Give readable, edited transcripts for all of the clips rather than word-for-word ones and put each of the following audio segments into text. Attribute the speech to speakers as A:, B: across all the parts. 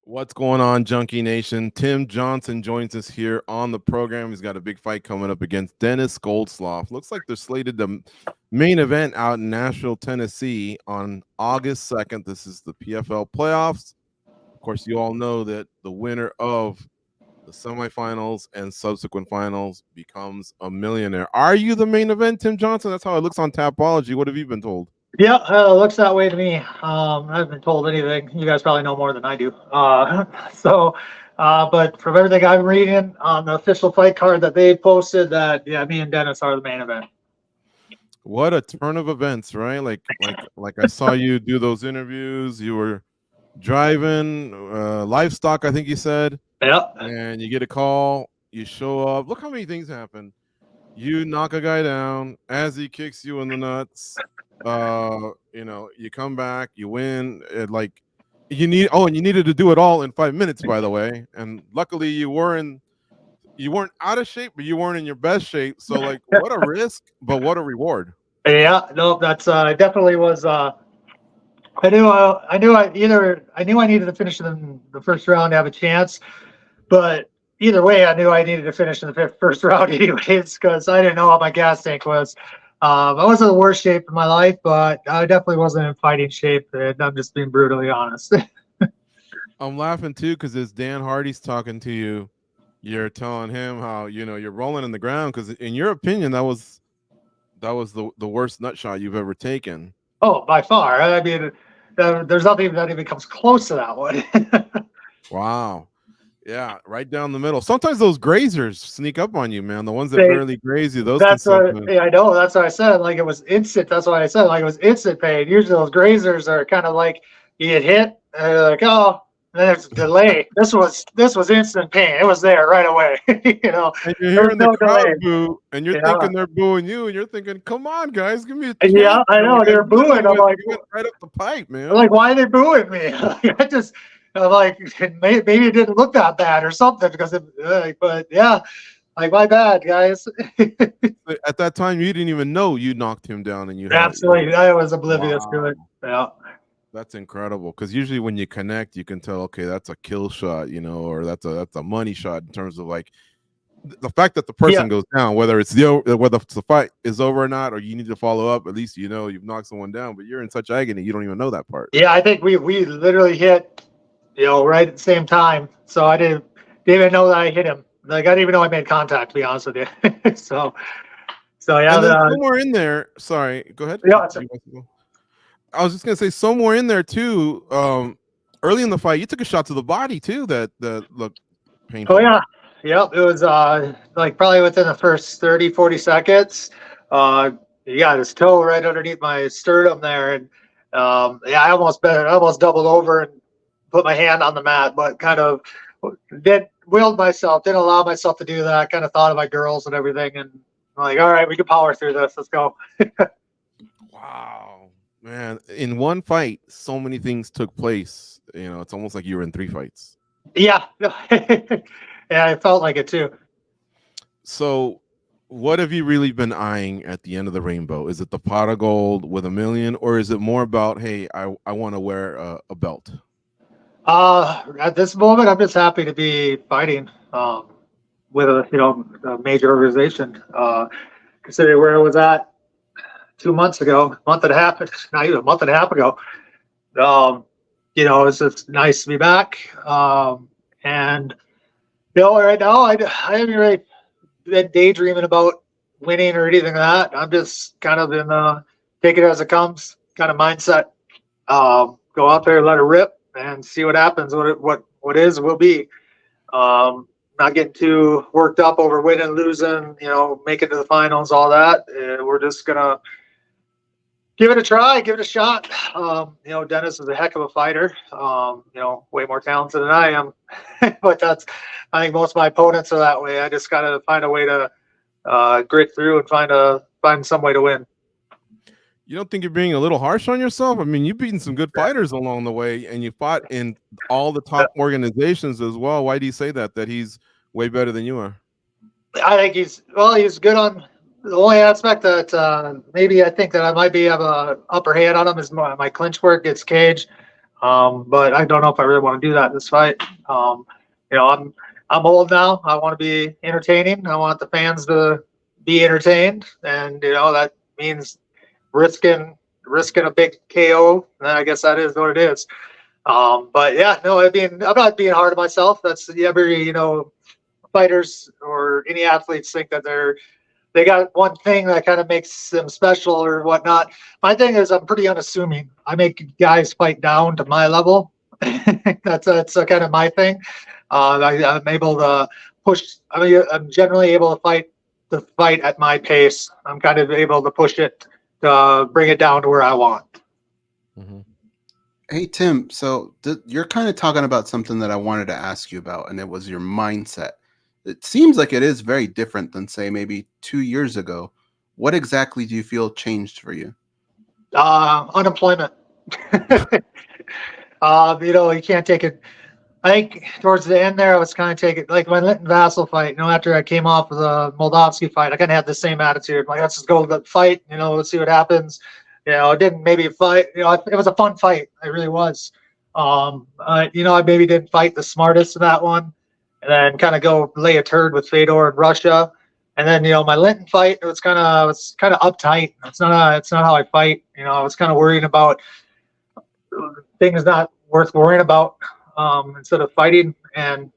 A: What's going on, Junkie Nation? Tim Johnson joins us here on the program. He's got a big fight coming up against Denis Goltsov. Looks like they're slated to main event out in Nashville, Tennessee on August 2nd. This is the PFL Playoffs. Of course, you all know that the winner of the semifinals and subsequent finals becomes a millionaire. Are you the main event, Tim Johnson? That's how it looks on Tapology. What have you been told?
B: Yeah, looks that way to me. I haven't been told anything. You guys probably know more than I do. But from everything I'm reading on the official fight card that they posted, that me and Denis are the main event.
A: What a turn of events, right? Like I saw you do those interviews. You were driving livestock, I think you said.
B: Yeah.
A: And you get a call. You show up. Look how many things happen. You knock a guy down as he kicks you in the nuts. You come back, you win. You needed to do it all in 5 minutes, by the way. And luckily you weren't out of shape, but you weren't in your best shape. So what a risk, but what a reward.
B: Yeah, no, that's definitely was. I knew I needed to finish in the first round to have a chance, but either way, I knew I needed to finish in the first round anyways, because I didn't know how my gas tank was. I wasn't in the worst shape of my life, but I definitely wasn't in fighting shape, and I'm just being brutally honest.
A: I'm laughing too because as Dan Hardy's talking to you, you're telling him how you're rolling in the ground because in your opinion that was the worst nut shot you've ever taken.
B: Oh, by far. I mean, there's nothing that even comes close to that one.
A: Wow. Yeah, right down the middle. Sometimes those grazers sneak up on you, man. The ones that barely graze you, those.
B: That's what. Yeah, I know. That's what I said. Like it was instant. That's what I said. Like it was instant pain. Usually those grazers are kind of like you get hit, and you're like, oh, and then there's a delay. This was instant pain. It was there right away.
A: And you're hearing the crowd boo, and you're thinking they're booing you, and you're thinking, come on, guys, give me a chance.
B: Yeah, I know they're booing. I'm like,
A: right up the pipe, man.
B: I'm like, why are they booing me? Maybe it didn't look that bad or something but yeah, like my bad, guys.
A: At that time, you didn't even know you knocked him down, and you
B: absolutely. I was oblivious to it. Yeah,
A: that's incredible. Because usually when you connect, you can tell, okay, that's a kill shot, or that's a money shot in terms of like the fact that the person goes down, whether the fight is over or not, or you need to follow up. At least you've knocked someone down, but you're in such agony, you don't even know that part.
B: Yeah, I think we literally hit. Right at the same time. So I didn't even know that I hit him. Like I didn't even know I made contact, to be honest with you. so yeah.
A: And then somewhere in there, sorry, go ahead.
B: Yeah.
A: I was just gonna say somewhere in there too. Early in the fight, you took a shot to the body too. That looked painful.
B: Oh yeah. Yep. It was like probably within the first 30, 40 seconds. This toe right underneath my sternum there, and I almost doubled over and put my hand on the mat, but kind of didn't allow myself to do that. Kind of thought of my girls and everything, and I'm like, all right, we can power through this. Let's go.
A: Wow, man! In one fight, so many things took place. It's almost like you were in 3 fights.
B: Yeah, yeah, I felt like it too.
A: So, what have you really been eyeing at the end of the rainbow? Is it the pot of gold with $1 million, or is it more about, hey, I want to wear a belt?
B: At this moment, I'm just happy to be fighting with a major organization. Considering where I was at 2 months ago, not even a month and a half ago. It's just nice to be back. And right now I haven't really been daydreaming about winning or anything like that. I'm just kind of in take it as it comes kind of mindset. Go out there, let it rip, and see what happens. What is will be. Not getting too worked up over winning, losing. Making to the finals, all that. We're just gonna give it a try, give it a shot. Denis is a heck of a fighter. Way more talented than I am. But I think most of my opponents are that way. I just gotta find a way to grit through and find some way to win.
A: You don't think you're being a little harsh on yourself? I mean, you've beaten some good fighters along the way, and you fought in all the top organizations as well. Why do you say that he's way better than you are?
B: I think he's good on the only aspect that maybe I think that I might have a upper hand on him is my clinch work. It's cage. But I don't know if I really want to do that in this fight. I'm old now. I want to be entertaining. I want the fans to be entertained, and that means risking a big KO. And I guess that is what it is. But yeah, no, I'm not being hard on myself. That's every fighters or any athletes think that they got one thing that kind of makes them special or whatnot. My thing is I'm pretty unassuming. I make guys fight down to my level. That's kind of my thing. I'm able to push. I'm generally able to fight at my pace. I'm kind of able to push it to bring it down to where I want.
A: Mm-hmm.
C: Hey, Tim, so you're kind of talking about something that I wanted to ask you about, and it was your mindset. It seems like it is very different than, say, maybe 2 years ago. What exactly do you feel changed for you?
B: Unemployment. You can't take it. I think towards the end there, I was kind of taking, like my Linton Vassal fight, after I came off of the Moldovsky fight, I kind of had the same attitude. Like, let's just go to the fight, let's see what happens. It didn't maybe fight, it was a fun fight. It really was. I maybe didn't fight the smartest in that one, and then kind of go lay a turd with Fedor in Russia. And then, my Linton fight, it was kind of uptight. It's not how I fight. I was kind of worrying about things not worth worrying about. Instead of fighting, and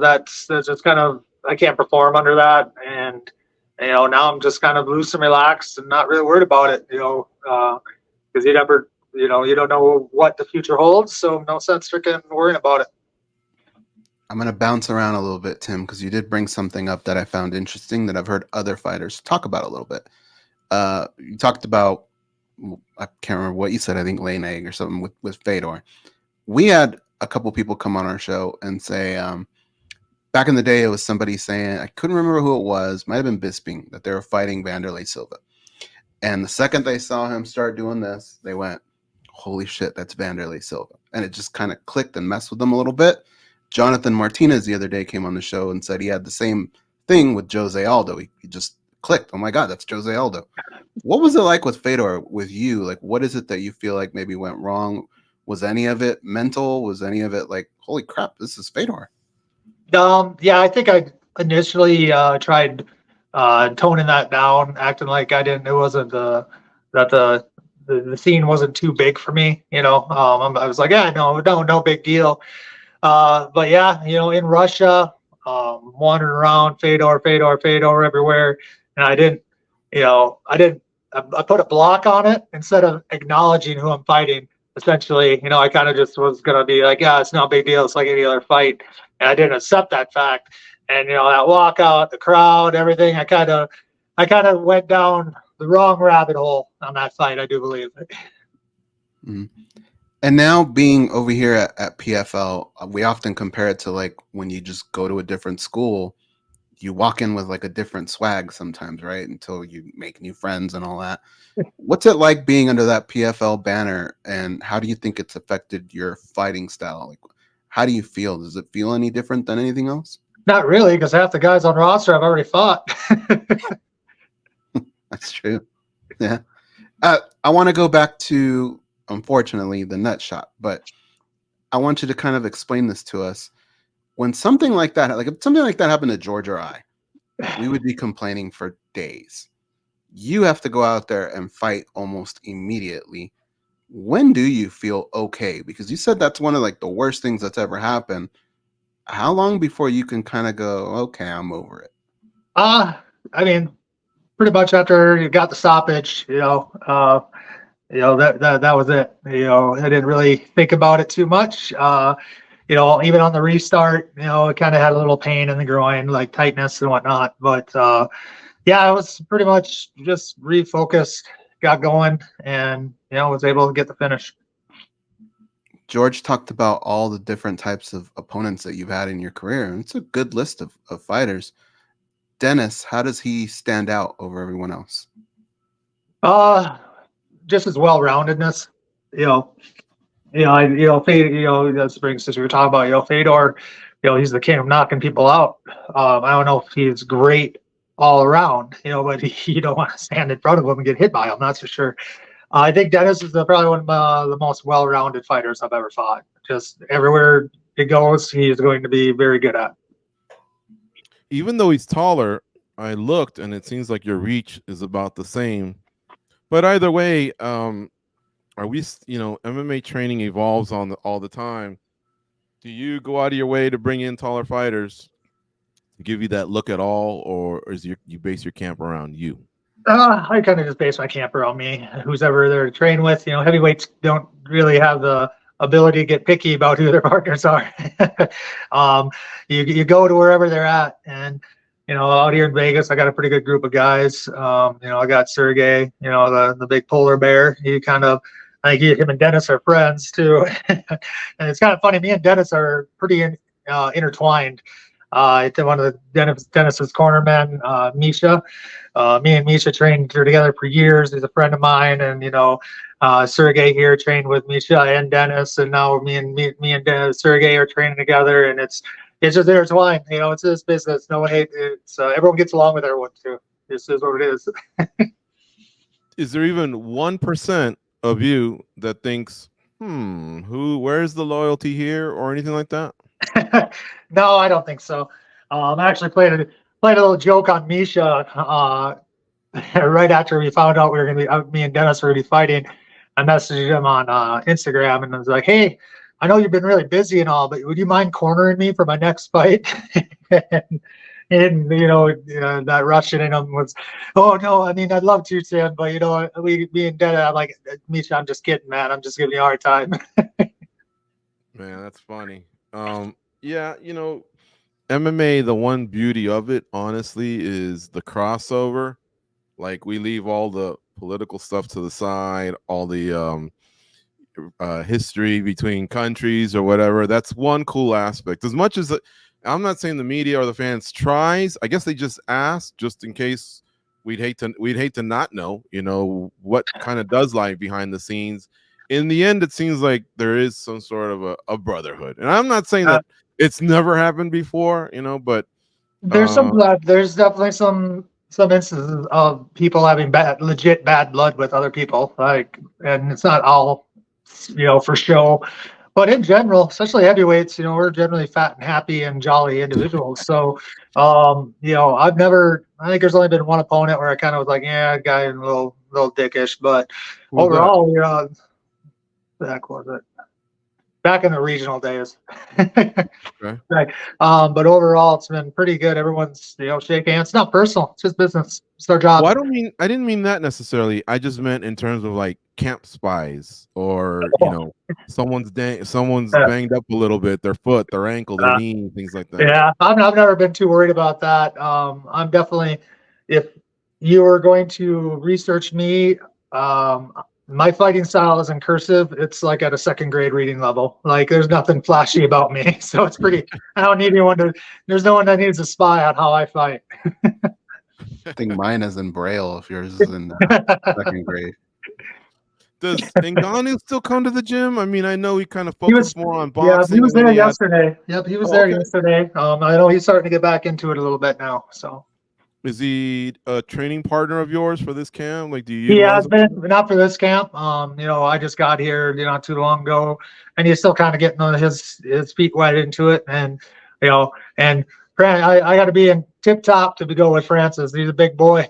B: that's just kind of, I can't perform under that, and now I'm just kind of loose and relaxed and not really worried about it, because you never, you don't know what the future holds, so no sense freaking worrying about it.
C: I'm gonna bounce around a little bit, Tim, because you did bring something up that I found interesting that I've heard other fighters talk about a little bit. You talked about, I can't remember what you said, I think laying egg or something with Fedor. We had a couple people come on our show and say, back in the day, it was somebody saying, I couldn't remember who it was, might have been Bisping, that they were fighting Wanderlei Silva. And the second they saw him start doing this, they went, holy shit, that's Wanderlei Silva. And it just kind of clicked and messed with them a little bit. Jonathan Martinez the other day came on the show and said he had the same thing with Jose Aldo. He just clicked. Oh my God, that's Jose Aldo. What was it like with Fedor, with you? Like, what is it that you feel like maybe went wrong? Was any of it mental? Was any of it like, holy crap, this is Fedor?
B: Yeah, I think I initially tried toning that down, acting like it wasn't that the scene wasn't too big for me. I was like, yeah, no big deal. But yeah, in Russia, wandering around, Fedor everywhere, and I put a block on it instead of acknowledging who I'm fighting. Essentially, I kind of just was going to be like, yeah, it's no big deal. It's like any other fight. And I didn't accept that fact. And, that walkout, the crowd, everything, I kind of went down the wrong rabbit hole on that fight, I do believe.
C: Mm-hmm. And now being over here at PFL, we often compare it to like when you just go to a different school, you walk in with like a different swag sometimes, right? Until you make new friends and all that. What's it like being under that PFL banner, and how do you think it's affected your fighting style? Like, how do you feel? Does it feel any different than anything else?
B: Not really, because half the guys on roster I've already fought.
C: That's true. Yeah. I want to go back to, unfortunately, the nut shot, but I want you to kind of explain this to us. When something like that, like if something like that happened to George or I, we would be complaining for days. You have to go out there and fight almost immediately. When do you feel okay? Because you said that's one of like the worst things that's ever happened. How long before you can kind of go, okay, I'm over it?
B: I mean, pretty much after you got the stoppage, that was it. I didn't really think about it too much. Even on the restart, it kind of had a little pain in the groin, like tightness and whatnot. But yeah, I was pretty much just refocused, got going, and was able to get the finish.
C: George talked about all the different types of opponents that you've had in your career, and it's a good list of fighters. Denis, how does he stand out over everyone else?
B: Just his well-roundedness. Fedor, that's brings since we were talking about, Fedor, he's the king of knocking people out. I don't know if he's great all around, but you don't want to stand in front of him and get hit by him, that's for sure. I think Denis is probably one of the most well-rounded fighters I've ever fought. Just everywhere he goes, he is going to be very good at.
A: Even though he's taller, I looked and it seems like your reach is about the same. But either way, are we? MMA training evolves all the time. Do you go out of your way to bring in taller fighters to give you that look at all, or is you base your camp around you?
B: I kind of just base my camp around me, who's ever there to train with. Heavyweights don't really have the ability to get picky about who their partners are. You go to wherever they're at, and out here in Vegas, I got a pretty good group of guys. I got Sergey, the big polar bear. I think him and Denis are friends too. And it's kind of funny. Me and Denis are pretty intertwined. One of Denis's cornermen, Misha. Me and Misha trained together for years. He's a friend of mine, and Sergey here trained with Misha and Denis, and now me and Sergey are training together, and it's just intertwined. It's this business. No one hates it. Everyone gets along with everyone too. This is what it is.
A: Is there even 1% of you that thinks, where's the loyalty here, or anything like that?
B: No, I don't think so. I actually played a little joke on Misha right after we found out we were going to be, me and Denis were going to be fighting. I messaged him on Instagram and I was like, hey, I know you've been really busy and all, but would you mind cornering me for my next fight? and that Russian in him was, oh no, I mean, I'd love to, Tim, but me and Denis, I'm like, Misha, I'm just kidding, man. I'm just giving you a hard time.
A: Man, that's funny. Yeah, MMA, the one beauty of it, honestly, is the crossover. Like, we leave all the political stuff to the side, all the history between countries or whatever. That's one cool aspect. As much as I'm not saying the media or the fans tries, I guess they just ask just in case we'd hate to not know, what kind of does lie behind the scenes. In the end, it seems like there is some sort of a brotherhood, and I'm not saying that it's never happened before, but
B: there's some blood. There's definitely some instances of people having legit bad blood with other people, and it's not all, for show. But in general, especially heavyweights, we're generally fat and happy and jolly individuals. So, I think there's only been one opponent where I kind of was like, yeah, guy a little dickish, but overall, heck was it? Back in the regional days.
A: Okay.
B: But overall, it's been pretty good. Everyone's, shake hands. It's not personal. It's just business. It's their job.
A: Well, I didn't mean that necessarily. I just meant in terms of like camp spies, or someone's banged up a little bit, their foot, their ankle, their knee, things like that.
B: Yeah, I've never been too worried about that. I'm definitely, if you were going to research me, my fighting style is in cursive. It's like at a second grade reading level. Like, there's nothing flashy about me. So it's pretty, I don't need there's no one that needs to spy on how I fight.
C: I think mine is in Braille if yours is in second grade.
A: Does Ngannou still come to the gym? I mean, I know he kind of focused more on boxing.
B: Yeah, he was there yesterday. Yep, he was there yesterday. I know he's starting to get back into it a little bit now. So.
A: Is he a training partner of yours for this camp? Like, do you?
B: He has been, but not for this camp. I just got here, not too long ago, and he's still kind of getting his feet wet into it. And and I got to be in tip top to go with Francis. He's a big boy.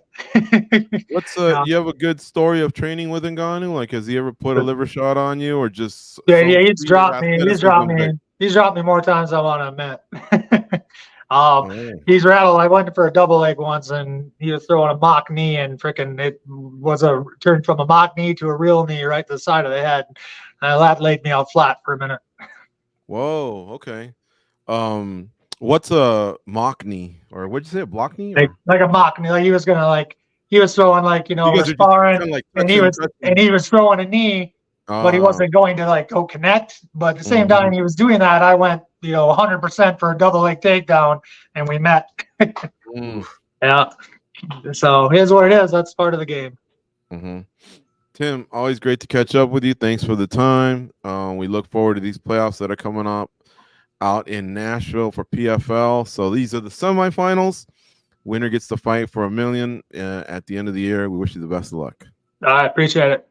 A: What's you have a good story of training with Ngannou? Like, has he ever put a liver shot on you, or just?
B: Yeah, he's dropped me. He's dropped me more times than I want to admit. He's rattled. I went for a double leg once, and he was throwing a mock knee, and it was a turn from a mock knee to a real knee right to the side of the head. And that laid me out flat for a minute.
A: Whoa. Okay. What's a mock knee, or what'd you say, a block knee?
B: Like a mock knee. Like he was throwing we're sparring, and he was throwing a knee. But he wasn't going to go connect. But at the same time he was doing that, I went 100% for a double leg takedown, and we met. Yeah. So here's what it is. That's part of the game.
A: Mm-hmm. Tim, always great to catch up with you. Thanks for the time. We look forward to these playoffs that are coming up out in Nashville for PFL. So these are the semifinals. Winner gets to fight for $1 million at the end of the year. We wish you the best of luck.
B: I appreciate it.